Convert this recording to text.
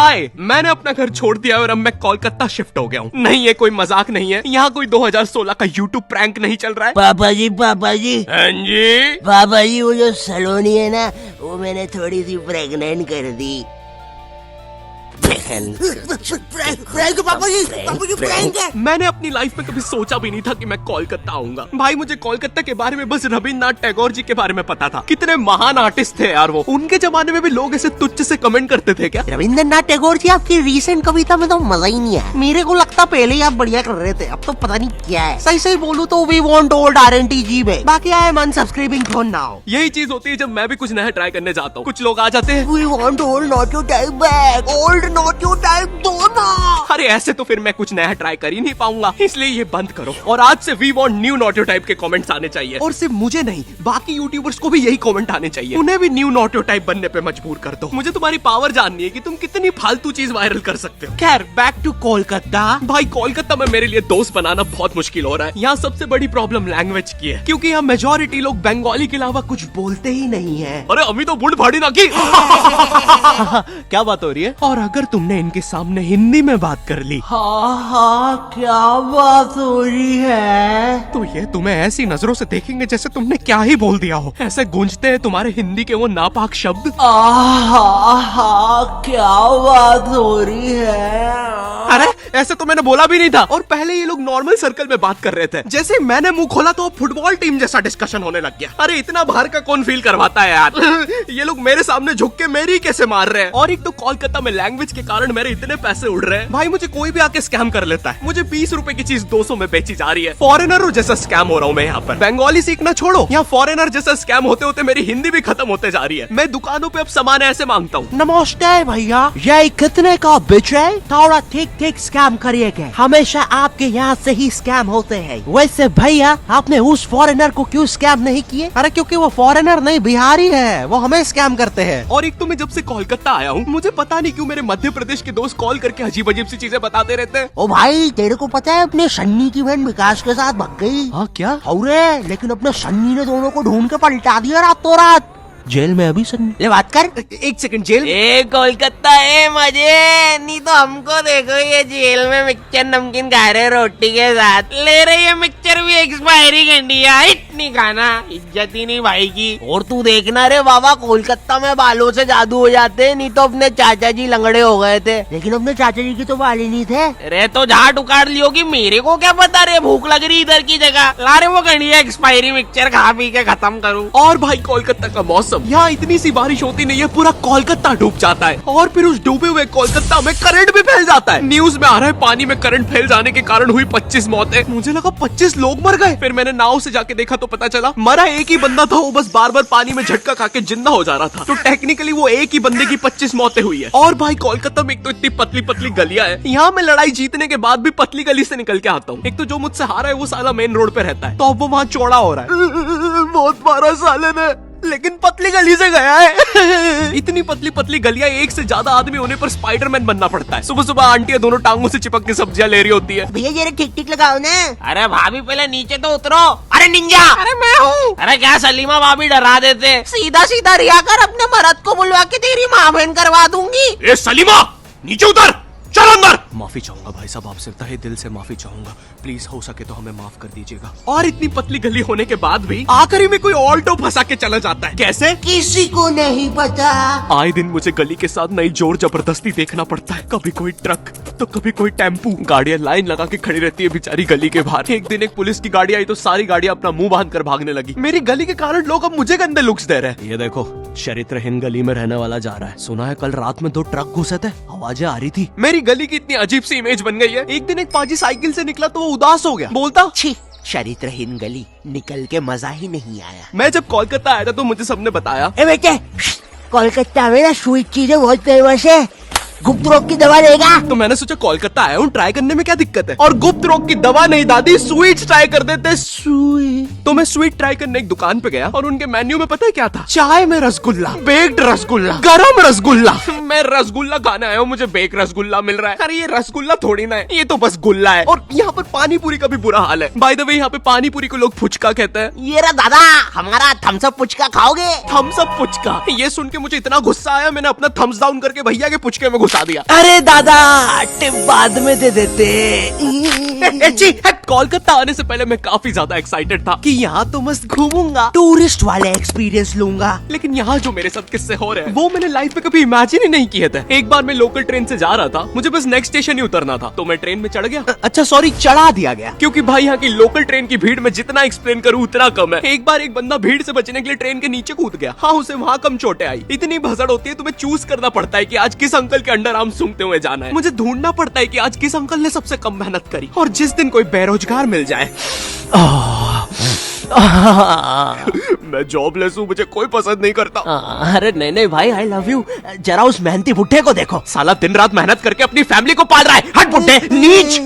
हाय, मैंने अपना घर छोड़ दिया और अब मैं कोलकाता शिफ्ट हो गया हूँ। नहीं, ये कोई मजाक नहीं है। यहाँ कोई 2016 का यूट्यूब प्रैंक नहीं चल रहा है। पापा जी हाँ जी पापा जी, वो जो सलोनी है ना, वो मैंने थोड़ी सी प्रेग्नेंट कर दी। पापा जी प्रैंक है। मैंने अपनी लाइफ में कभी सोचा भी नहीं था कि मैं कोलकाता आऊंगा। भाई, मुझे कोलकाता के बारे में बस रविन्द्रनाथ टैगोर जी के बारे में पता था। कितने महान आर्टिस्ट थे यार वो। उनके जमाने में भी लोग ऐसे तुच्छ से कमेंट करते थे क्या? रविन्द्रनाथ टैगोर जी, आपकी रीसेंट कविता में तो मजा ही नहीं है। मेरे को लगता पहले ही आप बढ़िया कर रहे थे, अब तो पता नहीं क्या है। सही सही बोलूं तो वी वांट ओल्ड RNTG में, बाकी आई एम अनसब्सक्राइबिंग फॉर नाउ। यही चीज होती है जब मैं भी कुछ नया ट्राई करने जाता हूँ। कुछ लोग आ जाते हैं, we want old not your type back, old not your type दो ना। अरे ऐसे तो फिर मैं कुछ नया ट्राई कर ही नहीं पाऊंगा, इसलिए ये बंद करो। और आज से we want new not type के कमेंट्स आने चाहिए। और सिर्फ मुझे नहीं, बाकी यूट्यूबर्स को भी यही कमेंट आने चाहिए। उन्हें भी न्यू नॉट टाइप बनने पे मजबूर कर दो। मुझे तुम्हारी पावर जाननी है कि तुम कितनी फालतू चीज वायरल कर सकते हो। खैर, बैक टू कोलकाता। भाई, कोलकाता में मेरे लिए दोस्त बनाना बहुत मुश्किल हो रहा है। यहाँ सबसे बड़ी प्रॉब्लम लैंग्वेज की है, क्योंकि यहाँ मेजोरिटी लोग बंगाली के अलावा कुछ बोलते ही नहीं है। अरे अभी तो बुढ़ भाड़ी ना की। क्या बात हो रही है? और अगर तुमने इनके सामने हिंदी में बात कर ली, हाँ, क्या बात हो रही है? तो ये तुम्हें ऐसी नजरों से देखेंगे जैसे तुमने क्या ही बोल दिया हो। ऐसे गूंजते हैं तुम्हारे हिंदी के वो नापाक शब्द। क्या बात हो रही है? अरे ऐसे तो मैंने बोला भी नहीं था। और पहले ये लोग नॉर्मल सर्कल में बात कर रहे थे। जैसे मैंने मुंह खोला तो फुटबॉल टीम जैसा डिस्कशन होने लग गया। अरे इतना बाहर का कौन फील करवाता है यार। ये लोग मेरे सामने झुक के मेरी कैसे मार रहे हैं। और एक तो कोलकाता में लैंग्वेज के कारण मेरे इतने पैसे उड़ रहे हैं। भाई, मुझे कोई भी आके स्कैम कर लेता है। मुझे 20 रुपए की चीज 200 में बेची जा रही है। फॉरेनर जैसा स्कैम हो रहा हूँ मैं यहाँ पर। बंगाली सीखना छोड़ो, यहाँ फॉरेनर जैसा स्कैम होते होते मेरी हिंदी भी खत्म होते जा रही है। मैं दुकानों पे अब सामान ऐसे मांगता हूँ। नमस्ते भैया, ये कितने का बेच रहे? थोड़ा ठीक ठीक स्कैम करिएगा, हमेशा आपके यहाँ से ही स्कैम होते हैं। वैसे भैया, आपने उस फॉरेनर को क्यों स्कैम नहीं किए? अरे क्योंकि वो फॉरेनर नहीं, बिहारी है, वो हमें स्कैम करते हैं। और एक तो मैं जब से कोलकाता आया हूँ, मुझे पता नहीं क्यों मेरे मध्य प्रदेश के दोस्त कॉल करके अजीब अजीब सी चीजें बताते रहते हैं। ओ भाई, तेरे को पता है अपने सन्नी की बहन विकास के साथ भाग गई? हाँ क्या? अरे लेकिन अपने सन्नी ने दोनों को ढूंढ के पलटा दिया रातों रात। जेल में अभी सन्नी। ये बात कर। एक सेकंड, जेल? ए कोलकाता ए मजे, नहीं तो हमको देखो ये जेल में मिक्सचर नमकीन खा रहे रोटी के साथ। ले रहे ये मिक्सचर भी एक्सपायरी करनी है, इतनी खाना इज्जत ही नहीं भाई की। और तू देखना रे बाबा, कोलकाता में बालों से जादू हो जाते, नहीं तो अपने चाचा जी लंगड़े हो गए थे। लेकिन अपने चाचा जी की तो बाल ही नहीं थे। अरे तो झाट उखाड़ लियो कि मेरे को क्या पता रे, भूख लग रही इधर की जगह। ला रे वो गणिया एक्सपायरी मिक्सचर खा पी के खत्म करूँ। और भाई, कोलकाता का मौसम, यहाँ इतनी सी बारिश होती नहीं है, पूरा कोलकाता डूब जाता है। और फिर उस डूबे हुए कोलकाता में करंट भी फैल जाता है। न्यूज में आ रहा है पानी में करंट फैल जाने के कारण हुई 25 मौतें। मुझे लगा 25 लोग मर गए। फिर मैंने नाव से जाके देखा तो पता चला मरा एक ही बंदा था। वो बस बार बार पानी में झटका खा के जिंदा हो जा रहा था। तो टेक्निकली वो एक ही बंदे की 25 मौतें हुई है। और भाई, कोलकाता में एक तो इतनी पतली पतली गलियां है। यहाँ मैं लड़ाई जीतने के बाद भी पतली गली से निकल के आता हूँ। एक तो जो मुझसे हारा है वो साला मेन रोड पे रहता है, तो अब वो वहाँ चौड़ा हो रहा है। बहुत मारा साले ने, लेकिन पतली गली से गया है। इतनी पतली पतली गलियां, एक से ज्यादा आदमी होने पर स्पाइडरमैन बनना पड़ता है। सुबह सुबह आंटियां दोनों टांगों से चिपक के सब्जियां ले रही होती है। भैया जरा ठीक ठीक लगाओ ना। अरे भाभी पहले नीचे तो उतरो। अरे निंजा, अरे मैं हूँ। अरे क्या सलीमा भाभी डरा देते। सीधा सीधा रिया कर, अपने मर्द को बुलवा के तेरी माँ बहन करवा दूंगी। ए सलीमा, नीचे उतर, चल अंदर। माफी चाहूंगा भाई साहब, आपसे तहे दिल से माफी चाहूंगा। प्लीज हो सके तो हमें माफ कर दीजिएगा। और इतनी पतली गली होने के बाद भी आखिरी में कोई ऑल्टो फंसा के चला जाता है। कैसे? किसी को नहीं पता। आए दिन मुझे गली के साथ नई जोर जबरदस्ती देखना पड़ता है। कभी कोई ट्रक तो कभी कोई टेम्पू। गाड़ियां लाइन लगा के खड़ी रहती है बेचारी गली के बाहर। एक दिन एक पुलिस की गाड़ी आई तो सारी गाड़ियां अपना मुंह बांध कर भागने लगी। मेरी गली के कारण लोग अब मुझे गंदे लुक्स दे रहे हैं। ये देखो, चरित्रहीन गली में रहने वाला जा रहा है। सुना है कल रात में 2 ट्रक घुसे थे, आवाजें आ रही थी। मेरी गली की इतनी अजीब सी इमेज बन गई है। एक दिन एक पाजी साइकिल से निकला तो वो उदास हो गया, बोलता छी, चरित्रहीन गली, निकल के मजा ही नहीं आया। मैं जब कोलकाता आया था तो मुझे सबने बताया, ए बेटे, कोलकाता में ना स्वीट चीजें बहुत फेमस है, गुप्त रोग की दवा लेगा? तो मैंने सोचा कोलकाता आया हूँ, ट्राई करने में क्या दिक्कत है। और गुप्त रोग की दवा नहीं दादी, स्वीट्स ट्राई कर देते। स्वीट? तो मैं स्वीट ट्राई करने एक दुकान पे गया और उनके मेन्यू में पता है क्या था? चाय में रसगुल्ला, बेक्ड रसगुल्ला, गरम रसगुल्ला। मैं रसगुल्ला खाने आया हूँ, मुझे बेक रसगुल्ला मिल रहा है। अरे ये रसगुल्ला थोड़ी ना है, ये तो बस गुल्ला है। और यहाँ पर पानी पूरी का भी बुरा हाल है। बाय द वे, यहाँ पे पानी पूरी को लोग फुचका कहते हैं। ये रहा दादा, हमारा थम्स अप पुचका खाओगे? Thums Up puchka? ये सुन के मुझे इतना गुस्सा आया, मैंने अपना थम्स डाउन करके भैया के पुचके में घुसा पहुंचा दिया। अरे दादा टिप बाद में दे देते। कोलकाता आने से पहले मैं काफी ज्यादा एक्साइटेड था कि यहाँ तो मस्त घूमूंगा, टूरिस्ट वाले एक्सपीरियंस लूंगा। लेकिन यहाँ जो मेरे साथ किस्से हो रहे हैं वो मैंने लाइफ में कभी इमेजिन ही नहीं किए थे। एक बार मैं लोकल ट्रेन से जा रहा था, मुझे बस नेक्स्ट स्टेशन ही उतरना था, तो मैं ट्रेन में चढ़ गया। अच्छा सॉरी, चढ़ा दिया गया। क्योंकि भाई यहाँ की लोकल ट्रेन की भीड़ में जितना एक्सप्लेन करूँ उतना कम है। एक बार एक बंदा भीड़ से बचने के लिए ट्रेन के नीचे कूद गया। हाँ, उसे वहाँ कम चोटें आई। इतनी भसड़ होती है, तुम्हें चूज करना पड़ता है कि आज किस अंकल के अंडर आर्म सूंघते हुए जाना है। मुझे ढूंढना पड़ता है कि आज किस अंकल ने सबसे कम मेहनत करी, और जिस दिन कोई बेरोजगार मिल जाए। मैं जॉबलेस हूँ, मुझे कोई पसंद नहीं करता। अरे नहीं नहीं भाई, आई लव यू। जरा उस मेहनती बुड्ढे को देखो, साला दिन रात मेहनत करके अपनी फैमिली को पाल रहा है। हट बुड्ढे, नीच।